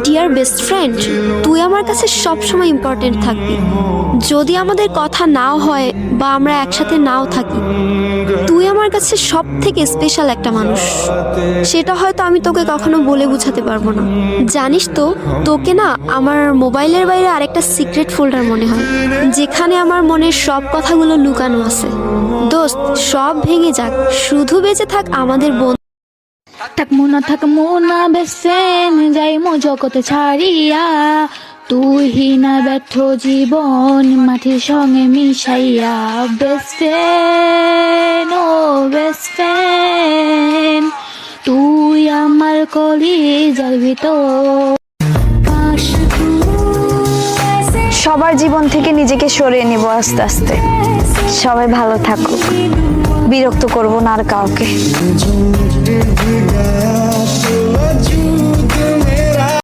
Deer best friend, তুই আমার কাছে সবসময় ইম্পর্টেন্ট থাকবি। যদি আমাদের কথা নাও হয় বা আমরা একসাথে নাও থাকি, তুই আমার কাছে সব থেকে স্পেশাল একটা মানুষ। সেটা হয়তো আমি তোকে কখনো বলে বোঝাতে পারবো না। জানিস তো, তোকে না আমার মোবাইলের বাইরে আরেকটা সিক্রেট ফোল্ডার মনে হয়, যেখানে আমার মনের সব কথাগুলো লুকানো আছে। দোস্ত, সব ভেঙে যাক, শুধু বেঁচে থাক আমাদের বন্ধু। থাকমো না বেসেন যাইমো জগতে ছাড়িয়া, তুই না ব্যর্থ জীবন মাটির সঙ্গে মিশাইয়া। বেস্ট ফ্রেন্ড, ও বেস্ট ফ্রেন্ড, তুই আমার কলিজার ভিতর। সবার জীবন থেকে নিজেকে সরিয়ে নিব আস্তে আস্তে। সবাই ভালো থাকুক, বিরক্ত করব না আর কাউকে।